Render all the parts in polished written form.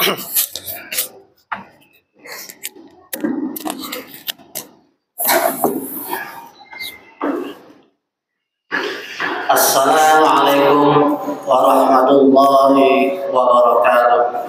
Assalamualaikum warahmatullahi wabarakatuh.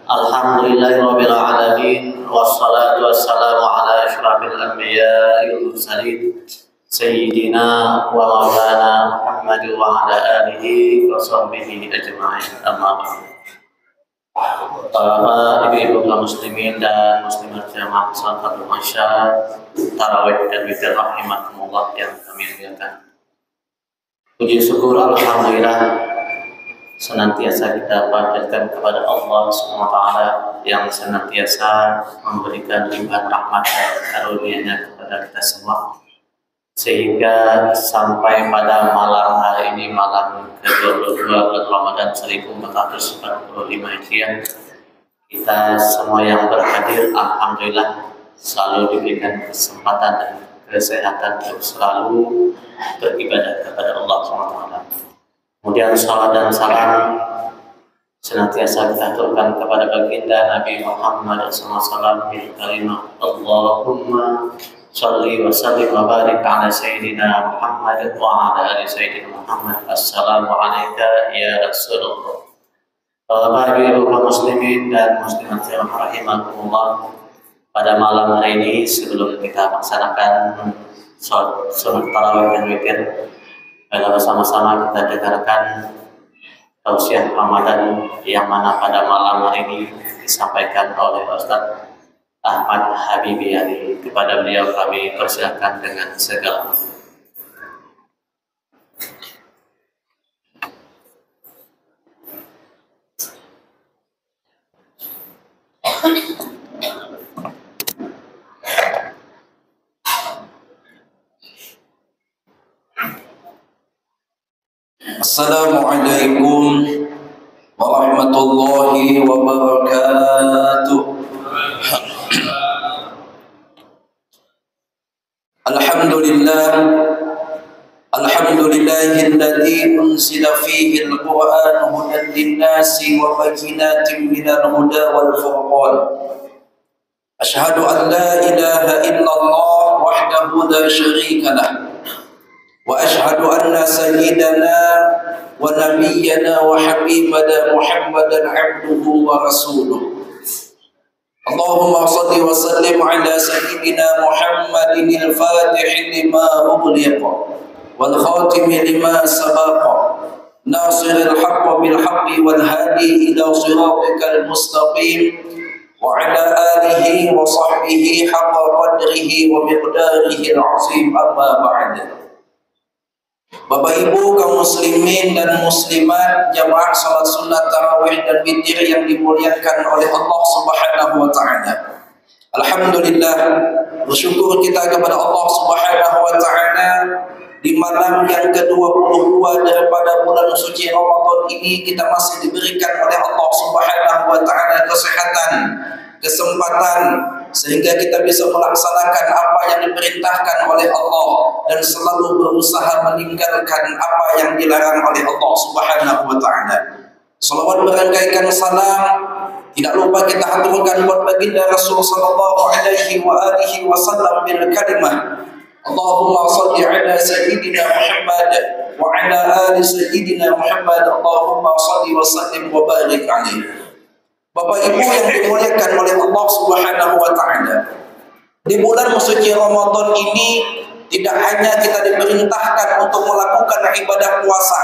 Alhamdulillahirabbil alamin wassalatu wassalamu ala asyrafil anbiya'i wal mursalin sayyidina wa maulana Muhammad wa ala alihi wa sahbihi ajma'in. Amma ba'du. Para ibu-ibu kaum muslimin dan muslimat jamaah salatul isya, tarawih dan witir rahimakumullah yang kami muliakan. Puji syukur alhamdulillah senantiasa kita panjatkan kepada Allah SWT yang senantiasa memberikan limpahan rahmat dan karunia-Nya kepada kita semua, sehingga sampai pada malam hari ini, malam ke-22 bulan Ramadan 1445 Hijriah, kita semua yang berhadir alhamdulillah selalu diberikan kesempatan dan kesehatan untuk selalu beribadah kepada Allah SWT. Kemudian salat dan salam senantiasa kita aturkan kepada baginda Nabi Muhammad SAW bil kalimah Allahumma shalli wa sallim wa barik ala sayyidina Muhammad wa ala ali sayyidina Muhammad. Assalamu alayka ya Rasulullah. Bapak ibu kaum muslimin dan muslimat yang rahimakumullah, pada malam hari ini sebelum kita melaksanakan sholat tarawih dan witir, bersama-sama kita dengarkan tausiah Ramadan yang mana pada malam hari ini disampaikan oleh Ustaz Ahmad Habibi Ali. Kepada beliau kami persilakan dengan segala Assalamualaikum warahmatullahi wabarakatuh. Alhamdulillahilladzi unzila fihi al-Qur'an hudan lin-nasi wa bayyinatin minal huda wal furqan. Asyhadu an la ilaha illallah wahdahu la syarika lah. Wa ashhadu anna sayyidana wa nabiyyana wa habibana Muhammadan abduhu wa rasuluh. Allahumma salli wa sallim ala sayyidina Muhammadin al-fatih lima ughliqa wal khatim lima sabaqa nasir al-haqq bil haqqi wal hadi ila siratikal mustaqim wa ala alihi wa sahbihi haqqa qadrihi wa miqdarihi al-azim. Amma ba'd. Bapak Ibu kaum muslimin dan muslimat jamaah salat sunat tarawih dan witir yang dimuliakan oleh Allah Subhanahu wa taala. Alhamdulillah, bersyukur kita kepada Allah Subhanahu wa taala di malam yang ke-22 daripada bulan suci Ramadan ini kita masih diberikan oleh Allah Subhanahu wa taala kesehatan, kesempatan sehingga kita bisa melaksanakan apa yang diperintahkan oleh Allah dan selalu berusaha meninggalkan apa yang dilarang oleh Allah Subhanahu wa taala. Salawat berangkaikan salam tidak lupa kita haturkan buat baginda Rasul sallallahu alaihi wa alihi wasallam bil kalimah Allahumma shalli ala sayyidina Muhammad wa ala ali sayyidina Muhammad. Allahumma shalli wa sallim wa barik alaihi. Bapak Ibu yang dimuliakan oleh Allah Subhanahu wa taala, di bulan suci Ramadan ini tidak hanya kita diperintahkan untuk melakukan ibadah puasa,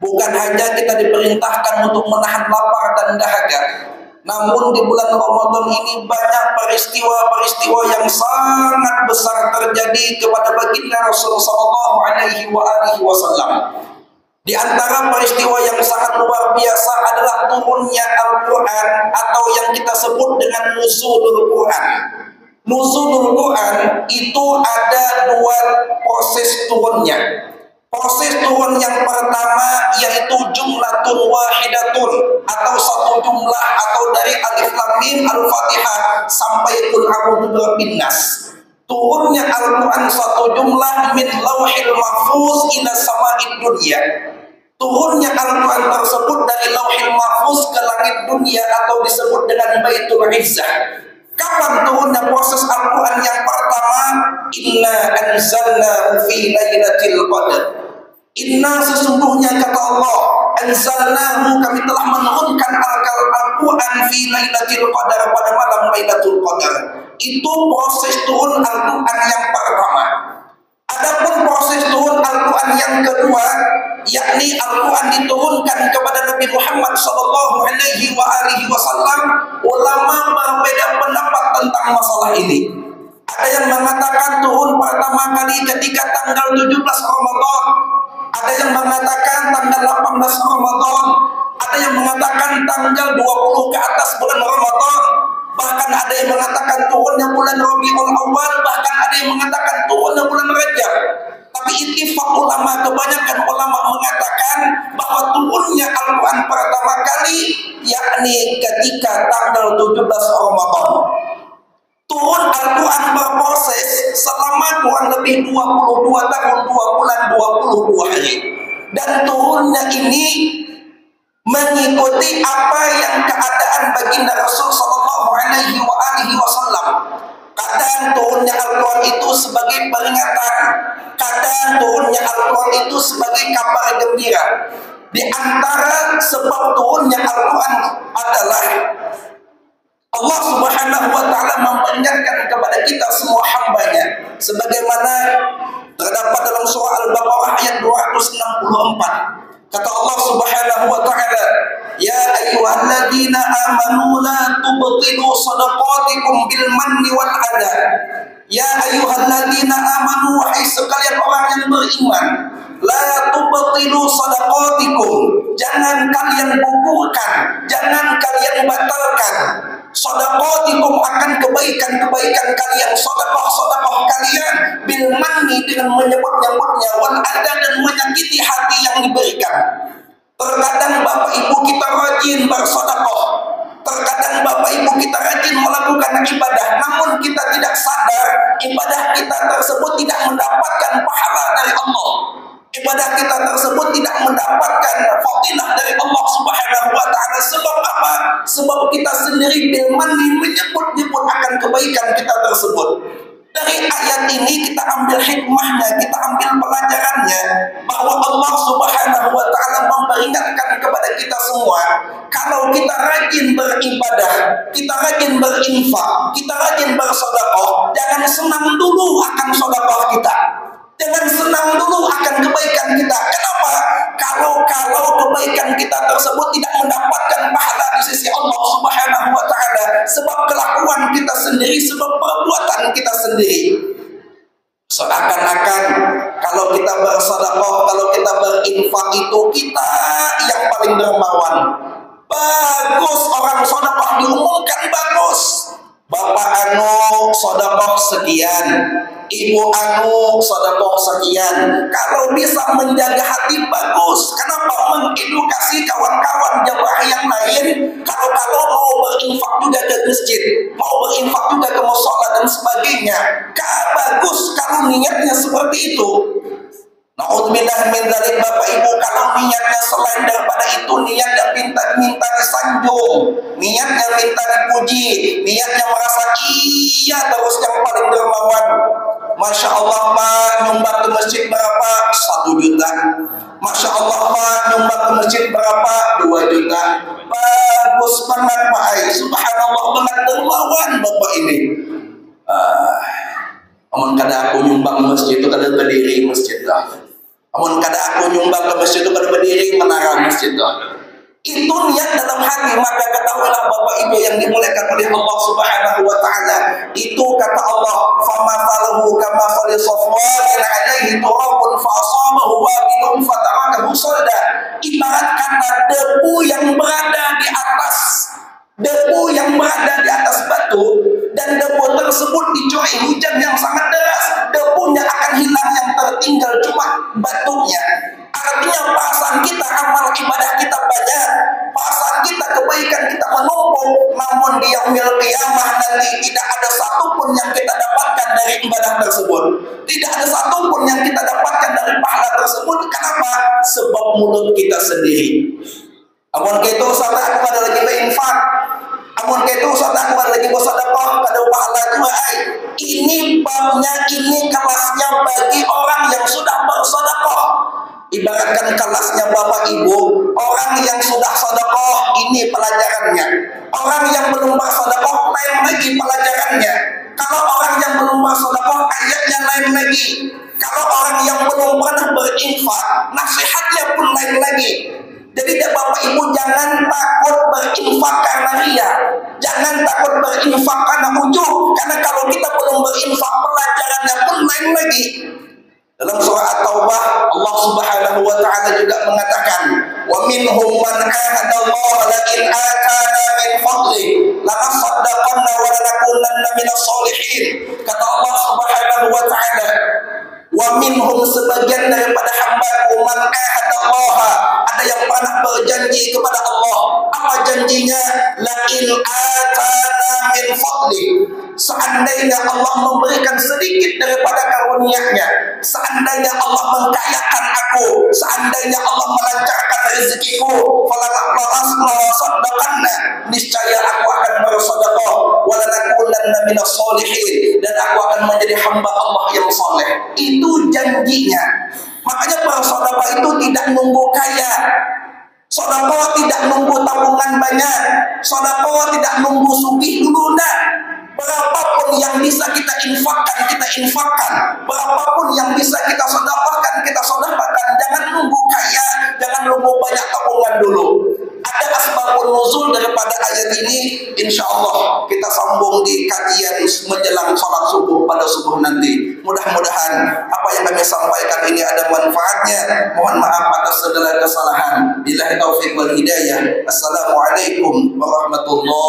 bukan hanya kita diperintahkan untuk menahan lapar dan dahaga, namun di bulan Ramadan ini banyak peristiwa-peristiwa yang sangat besar terjadi kepada baginda Rasulullah sallallahu alaihi wasallam. Di antara peristiwa yang sangat luar biasa adalah turunnya Al-Quran atau yang kita sebut dengan nuzulul Quran. Nuzulul Quran itu ada dua proses turunnya. Proses turun yang pertama yaitu jumlatun wahidatun atau satu jumlah atau dari alif lam mim al-Fatihah sampai qul a'udzu birabbin nas. Turunnya Al-Quran satu jumlah min lauhil mahfuz ila sama'id dunya. Turunnya Al-Quran tersebut dari lauhil mahfuz ke langit dunia atau disebut dengan Baitul Izzah. Kapan turunnya proses Al-Quran yang pertama? Inna anzalna fi lailatul qadar. Inna sesungguhnya kata Allah, anzalnahu kami telah menurunkan Al-Quran fi lailatul qadar pada malam Lailatul Qadar. Itu proses turun Al-Quran yang pertama. Adapun proses turun Al-Quran yang kedua, yakni Al-Quran diturunkan kepada Nabi Muhammad SAW, ulama berbeda pendapat tentang masalah ini. Ada yang mengatakan turun pertama kali ketika tanggal 17 Ramadan, ada yang mengatakan tanggal 18 Ramadan, ada yang mengatakan tanggal 20 ke atas bulan Ramadan, bahkan ada yang mengatakan turunnya bulan Rabiul Awal, bahkan ada yang mengatakan turunnya bulan Rajab. Tapi ittifaq ulama, kebanyakan ulama mengatakan bahwa turunnya Al-Quran pertama kali yakni ketika tanggal 17 Ramadan. Turun Al-Quran berproses selama kurang lebih 22 tahun, 2 bulan, 22 hari. Dan turunnya ini mengikuti apa yang keadaan baginda Rasul sallallahu alaihi wasallam. Kadang turunnya Al-Quran itu sebagai peringatan, kadang turunnya Al-Quran itu sebagai kabar gembira. Di antara sebab turunnya Al-Quran adalah Allah Subhanahu wa taala memperingatkan kepada kita semua hambanya, sebagaimana terdapat dalam surah Al-Baqarah ayat 264. Kata Allah Subhanahu wa taala, ya ayyuhalladzina amanu la tubtilu shadaqatikum bil manni wal adha. Ya ayyuhalladzina amanu, wahai sekalian orang yang beriman, la tubtilu shadaqatikum, jangan kalian gugurkan, jangan kalian batalkan shadaqatikum akan kebaikan-kebaikan kalian, sedekah-sedekah kalian, bil manni dengan menyebut-nyebutnya, wal adha dan menyakiti hati yang diberikan. Terkadang bapak ibu kita rajin bersedekah, terkadang bapak ibu kita rajin melakukan ibadah, namun kita tidak sadar ibadah kita tersebut tidak mendapatkan pahala dari Allah. Ibadah kita tersebut tidak mendapatkan fadilah dari Allah Subhanahu wa taala. Sebab apa? Sebab kita sendiri bil manni menyebut-nyebut akan kebaikan kita tersebut. Dari ayat ini kita ambil hikmahnya, kita ambil pelajarannya, bahwa Allah Subhanahu wa taala memperingatkan kepada kita semua, kalau kita rajin beribadah, kita rajin berinfak, kita rajin bersedekah, jangan senang dulu akan sedekah kita. Jangan senang dulu akan kebaikan kita. Kenapa? Kalau kebaikan kita tersebut tidak mendapatkan pahala di sisi Allah Subhanahu wa taala, sebab kelakuan kita sendiri, sebab perbuatan kita sendiri. Seakan-akan kalau kita bersedekah, kalau kita berinfak itu kita yang paling dermawan. Bagus orang sedekah diumumkan, bagus. Bapak anu sedekah sekian, ibu anu sedekah sekian. Kalau bisa menjaga hati bagus. Kenapa? Mengedukasi kawan-kawan jamaah yang lain. Kalau mau berinfak juga ke masjid, mau berinfak juga ke mushola dan sebagainya. Bagus kalau niatnya seperti itu. Na'udzubillah min dzalik, Bapak Ibu, kalau niatnya selain daripada itu, niatnya minta disanjung, niatnya minta dipuji, niatnya merasa iya terus yang paling dermawan. Masya Allah Pak, nyumbang ke masjid berapa? 1 juta. Masya Allah Pak, nyumbang ke masjid berapa? 2 juta. Bagus banget Pak. Subhanallah, banget dermawan Bapak ini. Amun kada aku nyumbang masjid itu kada berdiri masjid dah. Amun kada aku nyumbang ke masjid itu kada berdiri menara masjid dah. Itu niat dalam hati, maka ketahuilah Bapak Ibu yang dimuliakan oleh Allah Subhanahu wa taala. Itu kata Allah, "Famathaluhu kamathali safwanin 'alaihi turabun fa'asabahu wabilun fatarakahu salda." Ibarat kata debu yang berada di atas batu, dan debu tersebut dicuri hujan yang sangat deras, debunya akan hilang, yang tertinggal cuma batunya. Artinya perasaan kita, amal ibadah kita banyak, perasaan kita, kebaikan kita menumpuk, namun di yaumil qiyamah nanti tidak ada satupun yang kita dapatkan dari ibadah tersebut, tidak ada satupun yang kita dapatkan dari pahala tersebut. Kenapa? Sebab mulut kita sendiri. Amun kitu sada aku kada lagi berinfak. Amun kitu sada aku kada lagi bersedekah, kada pahala juga ai. Ini babnya, ini kelasnya bagi orang yang sudah bersedekah. Ibaratkan kelasnya Bapak Ibu, orang yang sudah sedekah ini pelajarannya. Orang yang belum bersedekah lain lagi pelajarannya. Kalau orang yang belum bersedekah ayatnya lain lagi. Kalau orang yang belum pernah berinfak, nasihatnya pun lain lagi. Jadi Bapak Ibu jangan takut berinfak karena ria. Jangan takut berinfak karena ujub. Karena kalau kita belum berinfak, pelajarannya pun lain lagi. Dalam surah At-Taubah Allah Subhanahu wa taala juga mengatakan, "Wa minhum man ahada Allah la in atana min fadli lanasaddaqanna wa lanakunanna minas sholihin." Kata Allah Subhanahu wa taala, "Wa minhum sebagian daripada hamba-Ku man ahada Allah, ada yang pernah berjanji kepada Allah. Apa janjinya? La in atana min fadli." Seandainya Allah memberikan sedikit daripada karunia-Nya, seandainya Allah mengkayakan aku, seandainya Allah melancarkan rezekiku, niscaya aku akan bersedekah, walanakunanna minas sholihin, dan aku akan menjadi hamba Allah yang soleh. Itu janjinya. Makanya bersedekah itu tidak nunggu kaya. Sedekah tidak nunggu tabungan banyak. Sedekah tidak nunggu sugih dulu, nah. Berapapun yang bisa kita infakkan, kita infakkan. Berapapun yang bisa kita sedekahkan, kita sedekahkan. Jangan nunggu kaya, jangan nunggu banyak tabungan dulu. Ada asbabun nuzul daripada ayat ini. Insya Allah kita sambung di kajian menjelang sholat subuh pada subuh nanti. Mudah-mudahan apa yang kami sampaikan ini ada manfaatnya. Mohon maaf atas segala kesalahan. Billahi taufiq wal hidayah. Assalamualaikum warahmatullahi